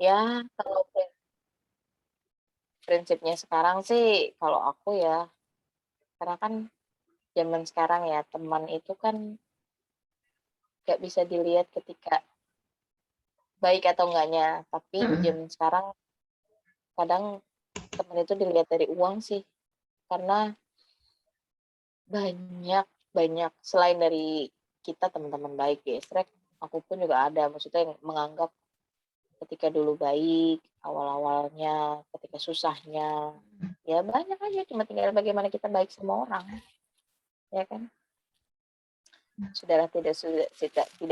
Ya, kalau prinsipnya sekarang sih, kalau aku ya, karena kan zaman sekarang ya, teman itu kan nggak bisa dilihat ketika baik atau enggaknya, tapi Mm-mm. zaman sekarang kadang teman itu dilihat dari uang sih, karena banyak banyak selain dari kita teman-teman baik ya, Srek, aku pun juga ada, maksudnya yang menganggap ketika dulu baik, awal-awalnya, ketika susahnya, ya banyak aja, cuma tinggal bagaimana kita baik sama orang, ya kan? Sudahlah tidak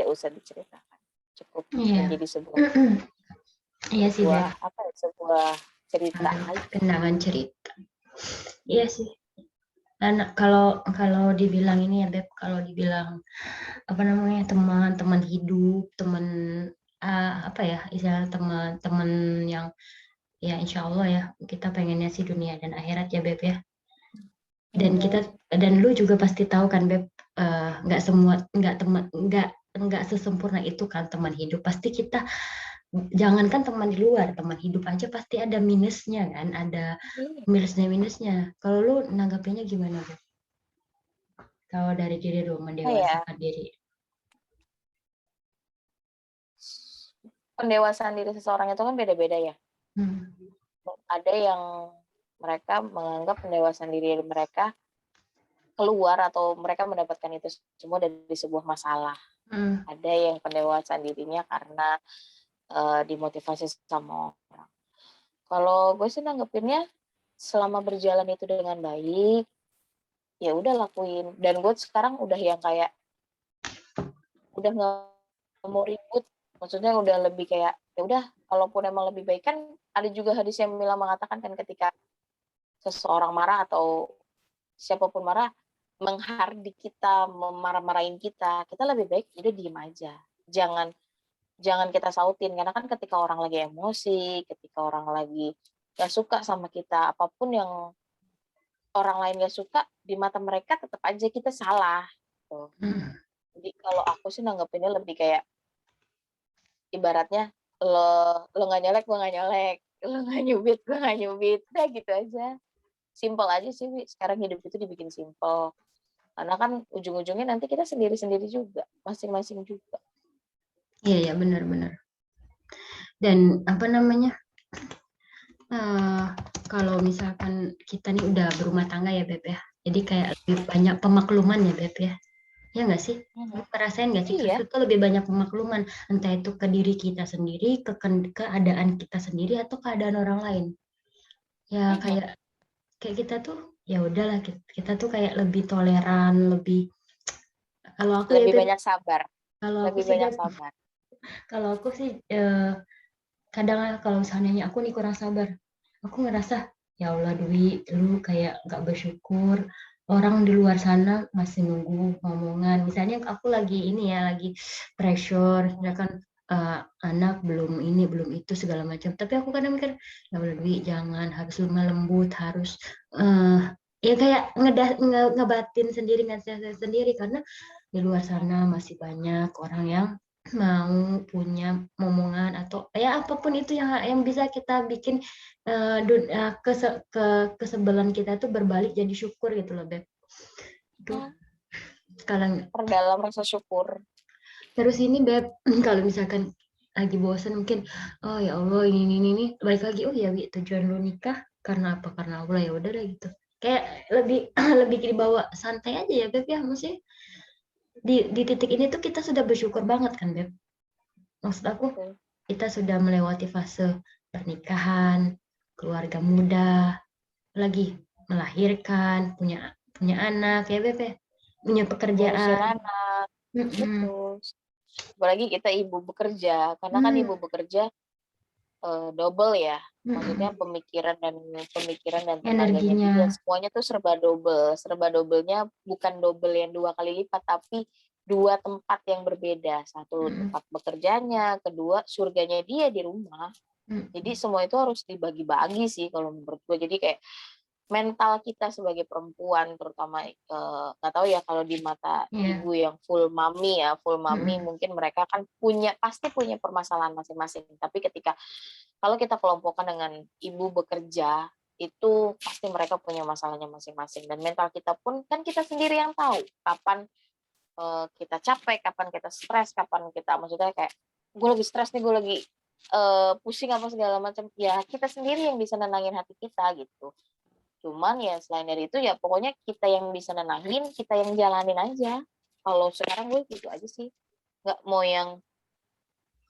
usah diceritakan, cukup Iya. menjadi sebuah Iya sih Beb, sebuah apa ya, sebuah cerita aja. kenangan cerita. Iya sih. Dan kalau kalau dibilang ini ya Beb, kalau dibilang apa namanya teman-teman hidup, teman apa ya istilah teman-teman yang ya insya Allah ya kita pengennya sih dunia dan akhirat ya Beb ya. Dan kita Mhm. dan lu juga pasti tahu kan Beb, nggak semua nggak teman nggak sesempurna itu kan teman hidup. Pasti kita jangankan teman di luar, teman hidup aja pasti ada minusnya kan, ada Iya. minusnya. Kalau lu nanggapinnya gimana Beb? Kalau dari diri lu Ya, mendewasakan diri. pendewasaan diri seseorang itu kan beda-beda ya. Hmm. Ada yang mereka menganggap pendewasaan diri mereka keluar atau mereka mendapatkan itu semua dari sebuah masalah. Hmm. Ada yang pendewasaan dirinya karena dimotivasi sama orang. Kalau gue sih nanggepinnya selama berjalan itu dengan baik, ya udah lakuin. Dan gue sekarang udah yang kayak udah nggak mau ribut. Maksudnya udah lebih kayak ya udah, kalaupun emang lebih baik kan ada juga hadis yang bilang mengatakan kan ketika seseorang marah atau siapapun marah menghardik kita, memarah-marahin kita, kita lebih baik udah diem aja. Jangan jangan kita sautin karena kan ketika orang lagi emosi, ketika orang lagi gak suka sama kita, apapun yang orang lain gak suka, di mata mereka tetap aja kita salah. Tuh. Hmm. Jadi kalau aku sih nanggepinnya lebih kayak ibaratnya lo nggak nyolek, gue nggak nyolek, lo nggak nyubit, gue nggak nyubit, udah gitu aja. Simpel aja sih, Wi. Sekarang hidup itu dibikin simpel. Karena kan ujung-ujungnya nanti kita sendiri-sendiri juga, masing-masing juga. Iya ya benar-benar. Dan apa namanya? eh, Kalau misalkan kita nih udah berumah tangga ya Beb ya. Jadi kayak lebih banyak pemakluman ya Beb ya. Ya nggak sih? Lu Mhm. ngerasain nggak sih Iya, itu tuh lebih banyak pemakluman, entah itu ke diri kita sendiri, keadaan kita sendiri atau keadaan orang lain. Ya mhm. kayak kayak kita tuh ya udahlah kita tuh kayak lebih toleran, lebih kalau aku ya Lebih Beb, banyak sabar, kalau aku lebih sih banyak Beb, sabar. kalau aku sih kadang kalau misalnya aku nih kurang sabar, aku ngerasa ya Allah Dwi, lu kayak gak bersyukur. Orang di luar sana masih nunggu ngomongan. Misalnya aku lagi ini ya, lagi pressure, ya kan anak belum ini, belum itu segala macam. Tapi aku kadang mikir, ya Allah Dwi, jangan harus lemah lembut, harus ya kayak ngebatin sendiri, ngasih sendiri karena di luar sana masih banyak orang yang mau punya momongan atau ya apapun itu yang bisa kita bikin kesebelan kita tuh berbalik jadi syukur gitu loh Beb. Itu Mhm. sekarang Perdalam rasa syukur. terus ini Beb, kalau misalkan lagi bosan mungkin oh ya Allah ini balik lagi oh ya Wi, tujuan lu nikah karena apa, karena Allah ya udah deh gitu, kayak lebih lebih dibawa santai aja ya Beb ya, maksudnya di titik ini tuh kita sudah bersyukur banget kan Beb, maksud aku Betul. kita sudah melewati fase pernikahan, keluarga muda, lagi melahirkan, punya punya anak ya Beb ya, punya Ngurusin pekerjaan. anak, Mm-mm. betul. Apalagi kita ibu bekerja, karena kan Hmm. ibu bekerja double ya. Maksudnya Mm-mm. pemikiran dan tenaganya Energinya. dia semuanya tuh serba double. Serba doublenya bukan double yang 2 kali lipat, tapi 2 tempat yang berbeda. Satu Mm-mm. tempat bekerjanya, kedua surganya dia di rumah. Jadi Mm-mm. semua itu harus dibagi-bagi sih kalau menurut gue. Jadi kayak mental kita sebagai perempuan terutama, nggak tahu ya kalau di mata Iya. ibu yang full mami ya, full mami Mm-mm. mungkin mereka kan pasti punya permasalahan masing-masing. Tapi ketika kalau kita kelompokkan dengan ibu bekerja, itu pasti mereka punya masalahnya masing-masing, dan mental kita pun kan kita sendiri yang tahu kapan kita capek, kapan kita stres, kapan kita maksudnya kayak, "Gue lagi stres nih, gue lagi, pusing," apa segala macam, ya kita sendiri yang bisa nenangin hati kita gitu. Cuman ya selain dari itu ya pokoknya kita yang bisa nenangin, kita yang jalanin aja. Kalau sekarang gue gitu aja sih, nggak mau yang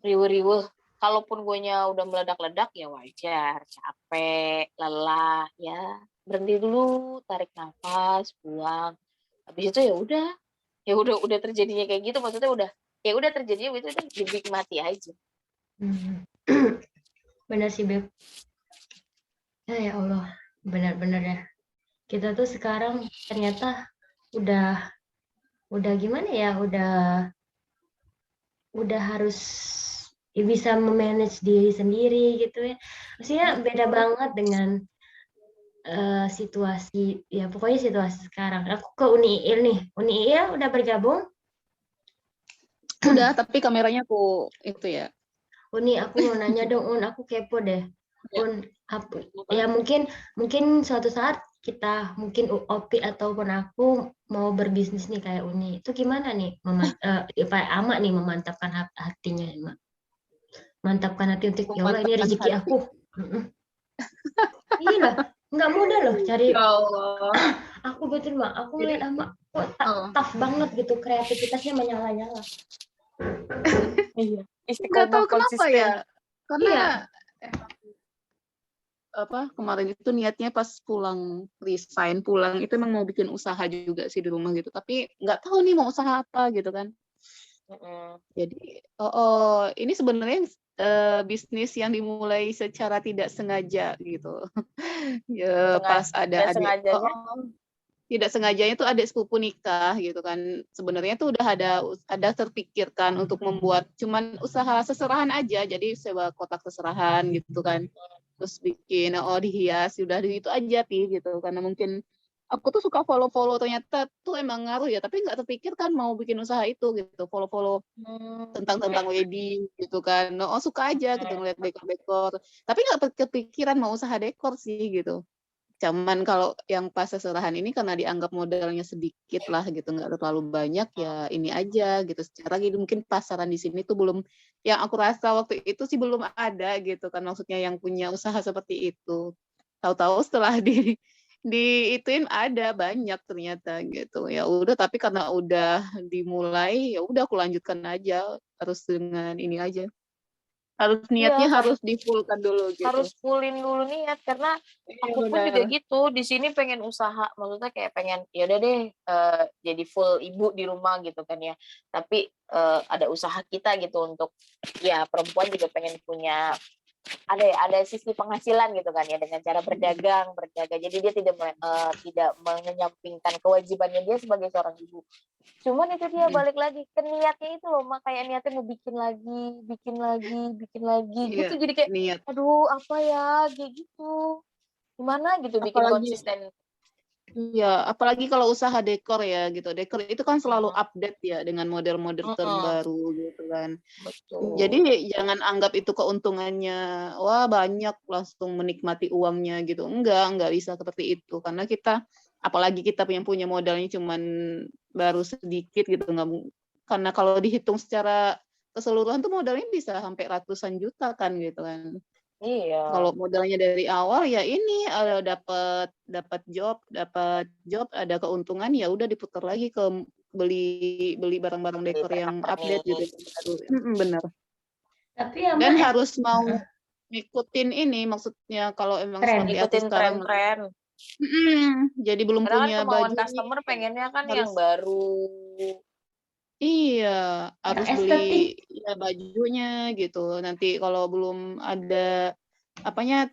riweuh-riweuh. Kalaupun guenya udah meledak-ledak ya wajar, capek, lelah, ya berhenti dulu, tarik nafas, buang. Habis itu ya udah terjadinya kayak gitu, maksudnya udah terjadinya itu udah dinikmati aja. Benar sih Beb. Ya Allah, benar-benar ya. Kita tuh sekarang ternyata udah gimana ya, udah harus bisa memanage diri sendiri gitu ya. Maksudnya beda banget dengan situasi, ya pokoknya situasi sekarang. Aku ke Uni nih. Uni udah bergabung. Udah, tapi kameranya aku itu ya. Uni, aku mau nanya dong, aku kepo deh. Ya mungkin suatu saat kita mungkin Opi ataupun aku mau berbisnis nih kayak Uni. Itu gimana nih, Pak Ama nih memantapkan hatinya, Mak. Mantapkan hati untuk ya Allah ini rezeki aku. Iya lah, nggak mudah loh cari. Ya Allah. Aku betul Mak, aku ngeliat Ama kok tough banget gitu, kreativitasnya menyala-nyala. Iya. Nggak tahu kenapa ya. Karena kemarin itu niatnya pas resign pulang itu emang mau bikin usaha juga sih di rumah gitu. Tapi nggak tahu nih mau usaha apa gitu kan. Jadi ini sebenarnya bisnis yang dimulai secara tidak sengaja gitu. Ya, pas ada adik, tidak sengajanya tuh adik sepupu nikah gitu kan. Sebenarnya tuh udah ada terpikirkan untuk membuat cuman usaha seserahan aja, jadi sewa kotak seserahan gitu kan. Terus bikin dihias, udah itu aja gitu. Karena mungkin aku tuh suka follow-follow, ternyata tuh emang ngaruh ya, tapi nggak terpikir kan mau bikin usaha itu gitu, follow-follow tentang wedding gitu kan. Suka aja gitu ngeliat dekor-dekor, tapi nggak kepikiran mau usaha dekor sih gitu. Cuman kalau yang pas seserahan ini karena dianggap modalnya sedikit lah gitu, nggak terlalu banyak, ya ini aja gitu. Secara gitu mungkin pasaran di sini tuh belum, yang aku rasa waktu itu sih belum ada gitu kan, maksudnya yang punya usaha seperti itu. Tahu-tahu setelah ituin ada banyak ternyata gitu. Ya udah, tapi karena udah dimulai ya udah aku lanjutkan aja, harus dengan ini aja. Harus niatnya harus di-full-kan dulu gitu. Harus fullin dulu niat, karena aku pun juga gitu. Di sini pengen usaha, maksudnya kayak pengen ya udah deh jadi full ibu di rumah gitu kan ya. Tapi ada usaha kita gitu untuk ya perempuan juga pengen punya ada sisi penghasilan gitu kan ya dengan cara berdagang. Jadi dia tidak menyampingkan kewajibannya dia sebagai seorang ibu. Cuman itu dia balik lagi ke niatnya itu loh, kayak niatnya mau bikin lagi gitu. Jadi kayak aduh apa ya kayak gitu. Gimana gitu bikin konsisten. Iya, apalagi kalau usaha dekor ya gitu. Dekor itu kan selalu update ya dengan model-model terbaru gitu kan. Betul. Jadi jangan anggap itu keuntungannya wah banyak langsung menikmati uangnya gitu. Enggak bisa seperti itu, karena kita apalagi kita punya modalnya cuman baru sedikit gitu, karena kalau dihitung secara keseluruhan tuh modalnya bisa sampai ratusan juta kan gitu kan. Iya. Kalau modalnya dari awal ya ini dapat job, ada keuntungan, ya udah diputar lagi ke beli barang-barang dekor yang update gitu. Benar. Tapi dan harus mau ngikutin ini, maksudnya kalau emang seperti aku sekarang tren. Jadi belum Karena punya kan kemauan baju customer pengennya kan harus, yang baru. Iya, harus beli ya bajunya gitu. Nanti kalau belum ada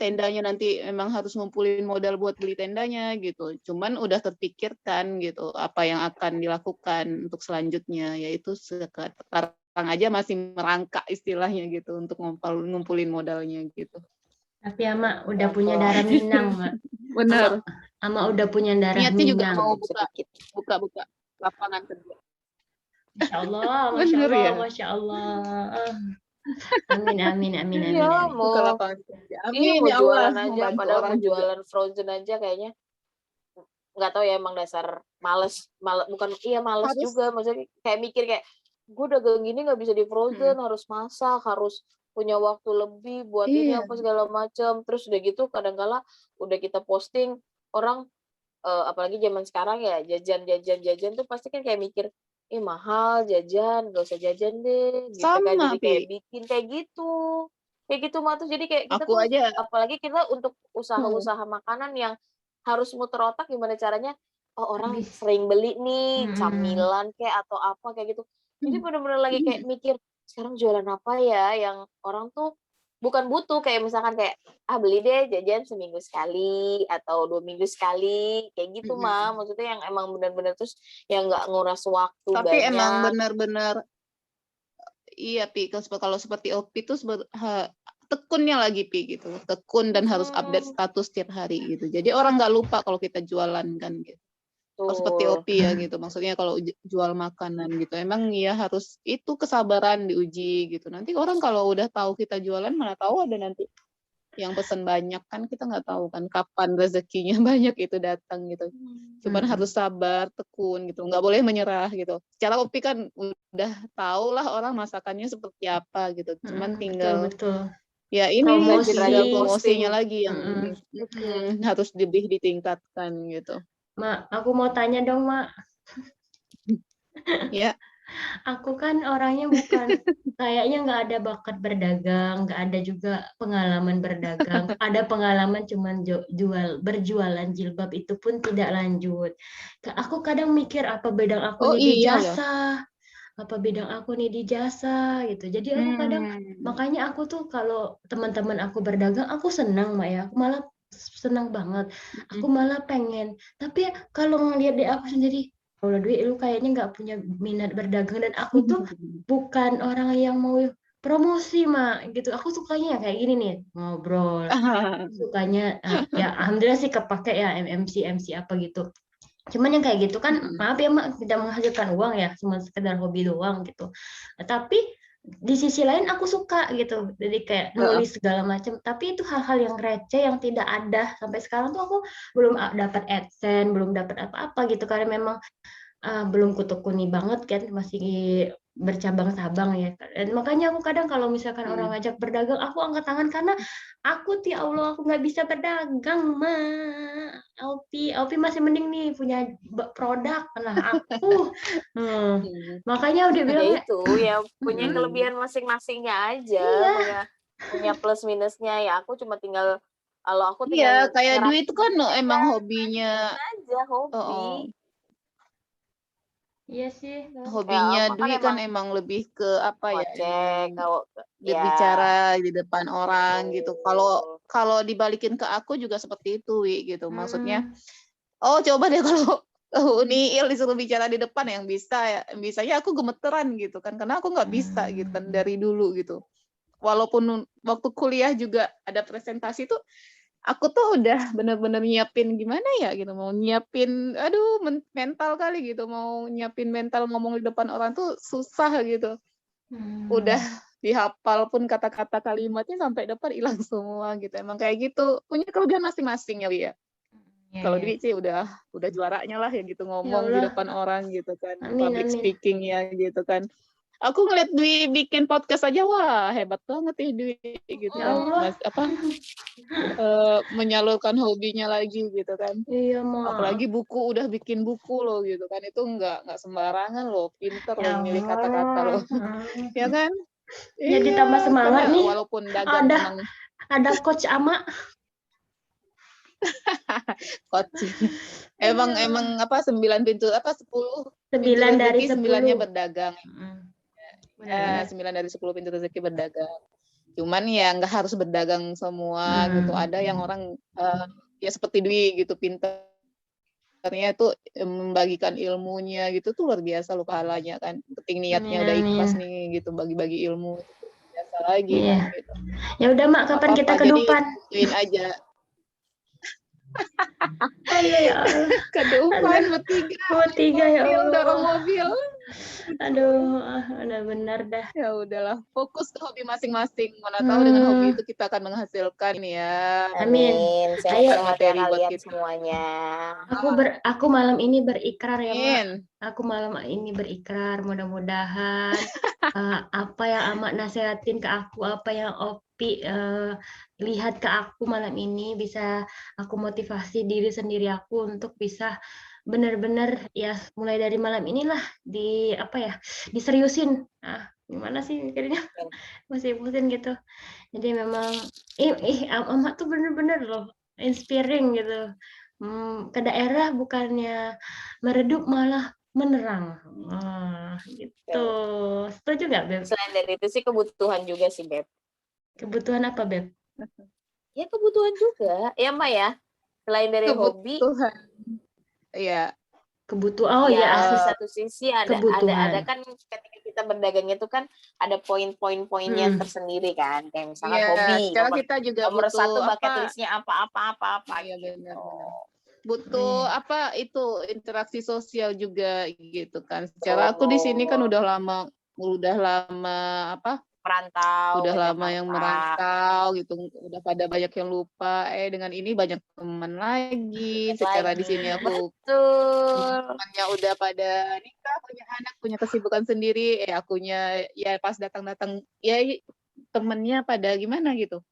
tendanya, nanti emang harus ngumpulin modal buat beli tendanya gitu. Cuman udah terpikirkan gitu apa yang akan dilakukan untuk selanjutnya, yaitu sekarang aja masih merangkak istilahnya gitu untuk ngumpulin modalnya gitu. Tapi Ama udah punya darah Minang, Mak. Benar. Ama udah punya darah niatnya Minang. Juga mau buka lapangan kerja. Masya Allah, Masya Allah, Masya Allah. Amin, amin, amin, amin, Iya, amin. Buka mau lapangan kerja. iya Amin mau ya Allah, jualan aja, membantu padahal orang mau juga. jualan frozen aja kayaknya nggak tahu ya, emang dasar males, bukan males Harus juga, maksudnya kayak mikir kayak gue dagang gini nggak bisa di frozen, harus masak, harus punya waktu lebih buat ini iya, apa segala macam. Terus udah gitu kadang-kala udah kita posting orang apalagi zaman sekarang ya, jajan tuh pasti kan kayak mikir, mahal jajan, gak usah jajan deh gitu kan, sama jadi kayak Pi. bikin kayak gitu mah. Terus jadi kayak kita Aku tuh, aja apalagi kita untuk hmm, usaha-usaha makanan yang harus muter otak gimana caranya, oh orang Habis. sering beli nih Mm-mm. camilan kayak atau apa kayak gitu. Jadi bener-bener lagi iya, kayak mikir sekarang jualan apa ya yang orang tuh bukan butuh, kayak misalkan kayak beli deh jajan seminggu sekali atau 2 minggu sekali kayak gitu mah, maksudnya yang emang bener-bener terus yang nggak nguras waktu tapi emang banyak. benar-benar iya Pi, kalau seperti Opi itu tekunnya lagi Pi gitu, tekun dan harus update Mm-mm. status tiap hari gitu. Jadi orang nggak lupa kalau kita jualan kan gitu. Kalau seperti Betul. Opi ya gitu, maksudnya kalau jual makanan gitu, emang ya harus itu kesabaran diuji gitu. Nanti orang kalau udah tahu kita jualan, mana tahu ada nanti yang pesan banyak kan, kita nggak tahu kan kapan rezekinya banyak itu datang gitu. Cuman Mm-mm. harus sabar, tekun gitu, nggak boleh menyerah gitu. Secara Opi kan udah tahu lah orang masakannya seperti apa gitu. Cuman Betul, tinggal betul. ya ini tinggal Rajin-rajin Promosi. posting. promosinya lagi yang Mm-mm. harus lebih ditingkatkan gitu. Mak, aku mau tanya dong, Mak. Ya, Aku kan orangnya bukan, kayaknya nggak ada bakat berdagang, nggak ada juga pengalaman berdagang. Ada pengalaman cuman berjualan jilbab itu pun tidak lanjut. Aku kadang mikir apa bidang aku oh nih di iya loh. jasa, apa bidang aku nih di jasa gitu. Jadi aku kadang, makanya aku tuh kalau teman-teman aku berdagang, aku senang, Mak ya. Aku malah senang banget. Aku malah pengen. Tapi kalau ngelihat di aku sendiri, kalau Dwi, lu kayaknya nggak punya minat berdagang, dan aku tuh bukan orang yang mau promosi, Mak, gitu. Aku sukanya yang kayak gini nih, ngobrol. Sukanya, ya alhamdulillah sih kepake ya MC apa gitu. Cuman yang kayak gitu kan, maaf ya Mak, tidak menghasilkan uang ya, cuma sekedar hobi doang gitu. Tapi di sisi lain aku suka gitu, jadi kayak nulis segala macam. Tapi itu hal-hal yang receh yang tidak ada sampai sekarang tuh, aku belum dapat AdSense, belum dapat apa-apa gitu, karena memang belum kutekuni banget kan, masih bercabang-cabang ya. Dan makanya aku kadang kalau misalkan orang ngajak berdagang, aku angkat tangan karena aku, ya Allah, aku nggak bisa berdagang, mah. Alpi masih mending nih punya produk. Nah, aku makanya udah Ya bilang itu ya punya kelebihan masing-masingnya aja, iya. punya plus minusnya ya. Aku cuma tinggal, kalau aku Iya, tinggal kayak Dwi itu kan ngerapin emang hobinya, aja hobi. Iya sih. hobinya Kan Dwi kan emang emang lebih ke apa ya, emang ngoceh kalau ya berbicara di depan orang gitu. Kalau betul. kalau dibalikin ke aku juga seperti itu, Wi, gitu. Maksudnya, Hmm. oh coba deh kalau Uniil disuruh bicara di depan yang bisa ya, bisanya aku gemeteran gitu kan, karena aku nggak bisa gitu kan dari dulu gitu. Walaupun waktu kuliah juga ada presentasi tuh, aku tuh udah bener-bener nyiapin gimana ya gitu, mau nyiapin, aduh mental kali gitu, mau nyiapin mental ngomong di depan orang tuh susah gitu. Udah dihafal pun kata-kata kalimatnya sampai depan hilang semua gitu. Emang kayak gitu, punya kelebihan masing-masing ya, Wi ya. Ya, Kalau ya. Dwi sih udah juaranya lah ya gitu, Ya ngomong di Allah. depan orang gitu kan, Amin, public amin. speaking ya gitu kan. Aku ngeliat Dwi bikin podcast aja, wah hebat banget ya Dwi gitu Ya kan, Allah. menyalurkan hobinya lagi gitu kan. Iya, Mak. Apalagi buku, udah bikin buku loh gitu kan, itu nggak sembarangan loh, pinter loh Ya milih kata-kata loh, Allah. ya kan? Jadi tambah Iya, semangat karena nih. walaupun dagang emang Ada coach Ama. coaching, emang apa 9 pintu apa 10 pintu 9 dari rezeki, 9-nya 10. berdagang. Benar-benar. 9 dari 10 pintu rezeki berdagang. Cuman ya nggak harus berdagang semua gitu. Ada yang orang ya seperti Dwi gitu, pinternya tuh membagikan ilmunya gitu tuh luar biasa loh pahalanya kan. Penting niatnya Amin, udah ikhlas amin. nih gitu, bagi-bagi ilmu biasa lagi Iya. kan gitu. Ya udah, Mak, kapan kita Apa-apa ke jadi Dupan? ituin aja. Oh iya, ya Allah. Ke depan bertiga, Bertiga, ya dorong Allah. mobil. Aduh, benar-benar dah. Ya udahlah, fokus ke hobi masing-masing. Mana tahu dengan hobi itu kita akan menghasilkan ini ya. Amin. Sehat-sehat ya Materi buat kalian kita. semuanya. Aku malam ini berikrar ya, Mak. Amin. Aku malam ini berikrar, mudah-mudahan apa yang Amak nasihatin ke aku, apa yang Opi lihat ke aku malam ini bisa aku motivasi diri sendiri aku untuk bisa benar-benar ya mulai dari malam inilah diseriusin. Gimana sih mikirnya? Masih pusing gitu. Jadi memang Amak tuh bener-bener loh inspiring gitu. Ke daerah bukannya meredup malah menerang. Gitu. Setuju nggak, Beb? Selain dari itu sih kebutuhan juga sih, Beb. Kebutuhan apa, Beb? Ya kebutuhan juga. Ya, Mbak ya. Selain dari hobi, Kebutuhan. Iya. Kebutuhan. ya satu sisi ada kebutuhan. kan ketika kita berdagang itu kan ada poin-poinnya tersendiri kan. Kayak misalkan Iya, hobi. secara kita juga Nomor butuh 1 bucket listnya apa. Iya, Gitu. benar. Butuh itu interaksi sosial juga gitu kan. Secara aku di sini kan udah lama merantau, udah banyak lama yang merantau gitu, udah pada banyak yang lupa. Dengan ini banyak teman lagi. Secara di sini aku temannya udah pada nikah, punya anak, punya kesibukan sendiri. Akunya ya pas datang-datang ya temennya pada gimana gitu.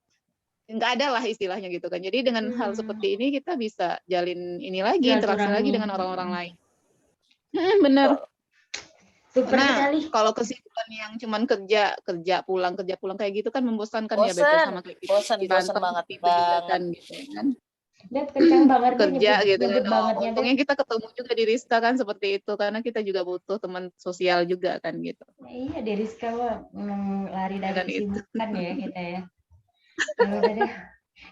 Nggak ada lah istilahnya gitu kan. Jadi dengan hal seperti ini kita bisa jalin ini lagi, interaksi lagi dengan orang-orang lain. Bener. Super sekali. Kalau kesibukan yang cuman kerja pulang kayak gitu kan membosankan ya, Beb, sama kayak gitu. Bosan banget itu juga kan gitu kan. Beb kencang banget Kerja gitu kan. bangetnya, Untungnya kita ketemu juga di Rizka kan seperti itu karena kita juga butuh teman sosial juga kan gitu. Iya, di Rizka mah lari dari kesibukan ya kita ya.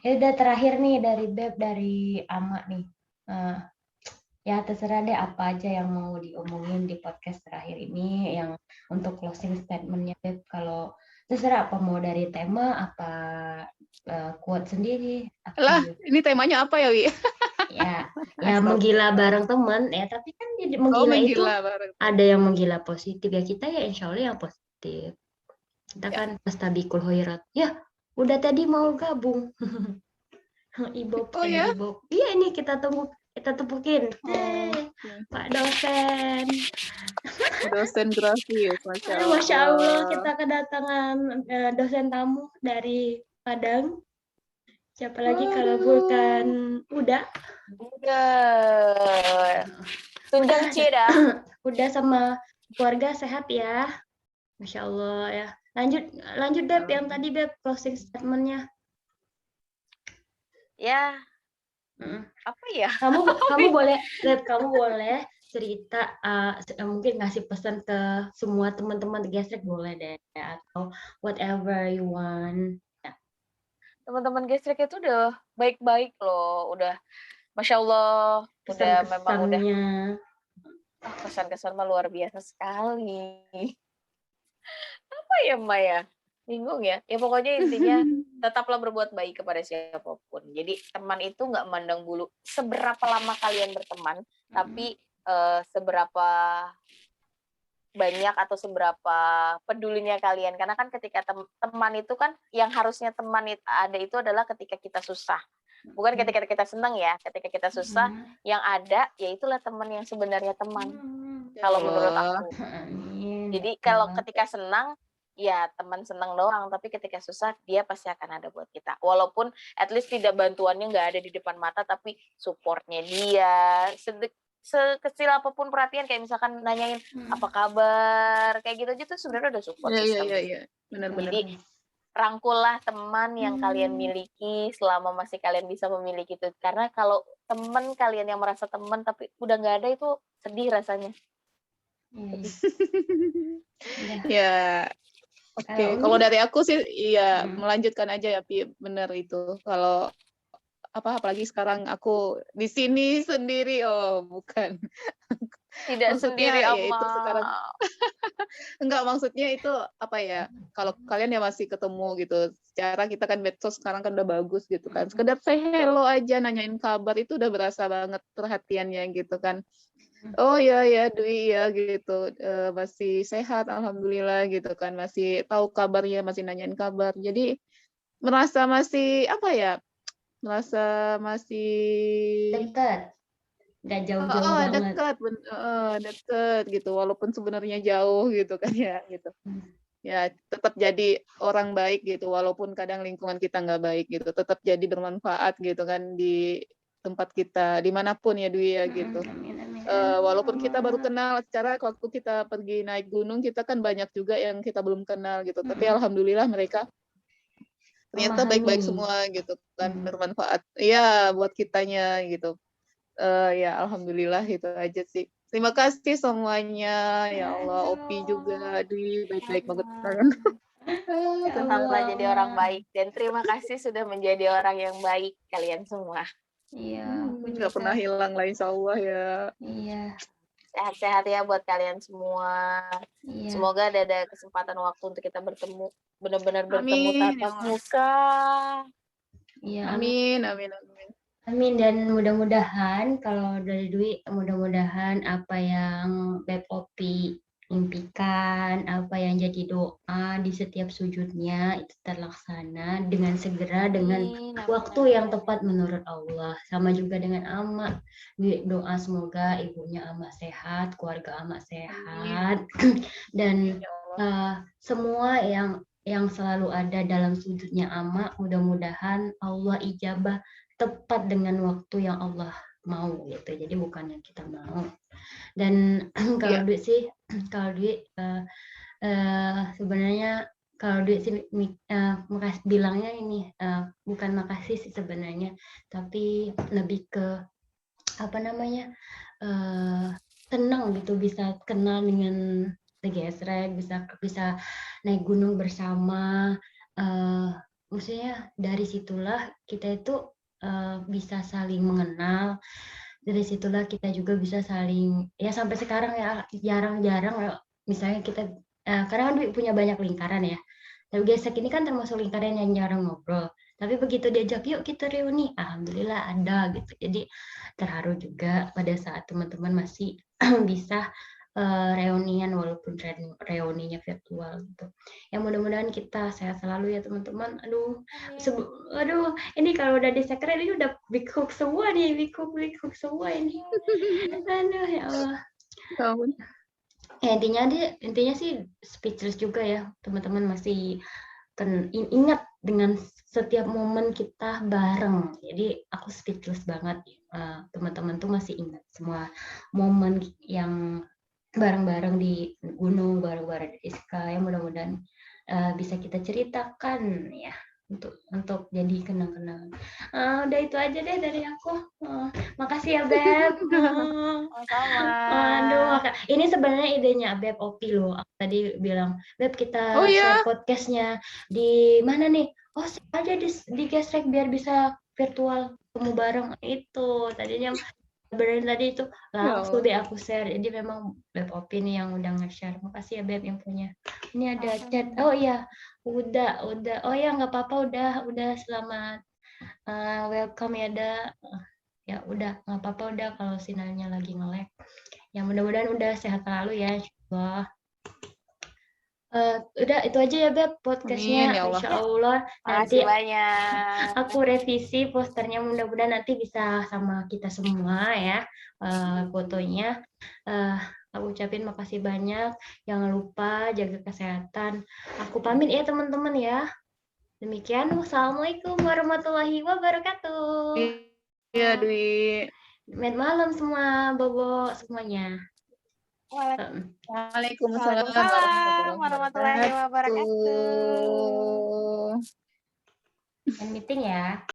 Ya udah terakhir nih dari Beb, dari Ama nih. Ya terserah deh apa aja yang mau diomongin di podcast terakhir ini, yang untuk closing statementnya Beb. Kalau terserah apa, mau dari tema apa quote sendiri. Ini temanya apa ya, Wi? Ya menggila bareng teman ya, tapi kan menggila itu ada yang menggila positif ya, kita ya insya Allah yang positif. Kita kan pastabikul khairat. Ya udah tadi mau gabung. Ibu iya ini kita tepukin. Pak dosen. Dosen grafis, Masya Allah, kita kedatangan dosen tamu dari Padang. Siapa lagi kalau bukan Uda? Tunjang Cida. Uda sama keluarga sehat ya. Masya Allah ya. Lanjut Beb, yang tadi Beb closing statementnya. Ya. Apa ya? Kamu boleh Beb, kamu boleh cerita mungkin ngasih pesan ke semua teman-teman Gestrek boleh deh, atau whatever you want. Teman-teman Gestrek itu udah baik-baik loh, udah Masya Allah, udah memang udah kesan-kesan mah luar biasa sekali. Apa ya Mbak ya? Bingung ya. Ya pokoknya intinya tetaplah berbuat baik kepada siapapun. Jadi teman itu nggak mandang bulu seberapa lama kalian berteman, tapi seberapa banyak atau seberapa pedulinya kalian. Karena kan ketika teman itu kan yang harusnya teman ada itu adalah ketika kita susah. Bukan ketika kita senang ya. Ketika kita susah, yang ada ya itulah teman yang sebenarnya teman. Kalau menurut aku. Jadi kalau ketika senang, ya teman senang doang, tapi ketika susah dia pasti akan ada buat kita, walaupun at least tidak bantuannya nggak ada di depan mata, tapi supportnya dia sekecil apapun perhatian, kayak misalkan nanyain apa kabar, kayak gitu aja tuh sebenarnya udah support system. Iya. Benar-benar. Jadi rangkullah teman yang kalian miliki selama masih kalian bisa memiliki itu, karena kalau teman kalian yang merasa teman tapi udah nggak ada, itu sedih rasanya. Ya. Oke, kalau dari aku sih iya melanjutkan aja ya, Pi, benar itu. Kalau apalagi sekarang aku di sini sendiri, bukan. Tidak sendiri, ya itu sekarang. Enggak, maksudnya itu apa ya, kalau kalian ya masih ketemu gitu, secara kita kan medsos sekarang kan udah bagus gitu kan, sekedar say hello aja, nanyain kabar itu udah berasa banget perhatiannya gitu kan. Oh ya Dwi ya gitu. Masih sehat alhamdulillah gitu kan. Masih tahu kabarnya, masih nanyain kabar. Jadi merasa masih apa ya? Merasa masih Dekat, nggak jauh-jauh banget. deket gitu. Walaupun sebenarnya jauh gitu kan ya gitu. Hmm. Ya tetap jadi orang baik gitu. Walaupun kadang lingkungan kita nggak baik gitu. Tetap jadi bermanfaat gitu kan di tempat kita dimanapun ya Dwi ya gitu. Amin, amin, Walaupun kita baru amin. kenal secara waktu kita pergi naik gunung kita kan banyak juga yang kita belum kenal gitu tapi Mm-mm. alhamdulillah mereka ternyata baik-baik Memahami. semua gitu kan Hmm. bermanfaat ya buat kitanya gitu. Ya alhamdulillah itu aja sih. Terima kasih semuanya ya Allah Opi juga Aduh, Dwi baik-baik banget sama. kalian. Ya Tetaplah Allah, jadi orang Allah. baik dan terima kasih sudah menjadi orang yang baik kalian semua. Iya, aku Nggak juga. pernah hilang lah insya Allah ya. Iya, Sehat-sehat ya buat kalian semua. iya. Semoga ada kesempatan waktu untuk kita bertemu, benar-benar bertemu Amin ya tatap Allah. muka. Iya, amin. Amin amin amin. Amin, dan mudah-mudahan kalau dari Dwi, mudah-mudahan apa yang Beb Opi impikan, apa yang jadi doa di setiap sujudnya itu terlaksana dengan segera, dengan Amin, amin, waktu yang amin. tepat menurut Allah. Sama juga dengan Ama. Dwi doa semoga ibunya Ama sehat, keluarga Ama Amin. sehat, dan Ya Allah. semua yang selalu ada dalam sujudnya Ama, mudah-mudahan Allah ijabah tepat dengan waktu yang Allah mau gitu. Jadi bukan yang kita mau. Dan kalau Iya. duit sih, kalau duit sebenarnya kalau duit sih makasih bilangnya ini bukan makasih sih sebenarnya, tapi lebih ke apa namanya tenang gitu bisa kenal dengan gesrek, bisa naik gunung bersama. Maksudnya dari situlah kita itu bisa saling mengenal. Dari situlah kita juga bisa saling ya sampai sekarang ya jarang-jarang misalnya kita karena kan punya banyak lingkaran ya. Tapi gesek ini kan termasuk lingkaran yang jarang ngobrol. Tapi begitu diajak yuk kita reuni, alhamdulillah ada gitu. Jadi terharu juga pada saat teman-teman masih bisa reunian walaupun reuninya virtual gitu. Ya mudah-mudahan kita sehat selalu ya teman-teman. Aduh, ini kalau udah di secret ini udah big hook semua nih, big hook semua ini. Aduh ya Allah. Ampun. Ya, intinya sih speechless juga ya teman-teman masih ingat dengan setiap momen kita bareng. Jadi aku speechless banget. Teman-teman tuh masih ingat semua momen yang bareng-bareng di gunung, bareng-bareng di sky. Mudah-mudahan bisa kita ceritakan ya untuk jadi kenang-kenangan. Udah itu aja deh dari aku. Makasih ya Beb. Sama. Aduh, ini sebenarnya idenya Beb Opi loh. Aku tadi bilang, Beb kita Oh share ya. podcastnya di mana nih? Oh, aja di Gesrek biar bisa virtual ketemu bareng itu. Tadinya sebenarnya tadi itu Ya langsung Allah. deh aku share. Jadi memang Beb Opi nih yang udah nge-share. Makasih ya Beb yang punya. Ini ada chat. Oh iya, udah. Oh ya nggak apa-apa, udah selamat welcome ya ya udah nggak apa-apa udah kalau sinyalnya lagi nge-lag. Ya mudah-mudahan udah sehat selalu ya, insyaallah. Udah itu aja ya Beb Amin podcastnya, ya Allah. insya Allah nanti Makasih banyak. aku revisi posternya mudah-mudahan nanti bisa sama kita semua ya fotonya. Aku ucapin makasih banyak, jangan lupa jaga kesehatan. Aku pamit ya teman-teman ya. Demikian, wassalamualaikum warahmatullahi wabarakatuh. Iya Dwi. Selamat malam semua, Bobo semuanya. Waalaikumsalam Waalaikumsalam warahmatullahi warahmatullahi wabarakatuh. wabarakatuh. Dan meeting ya.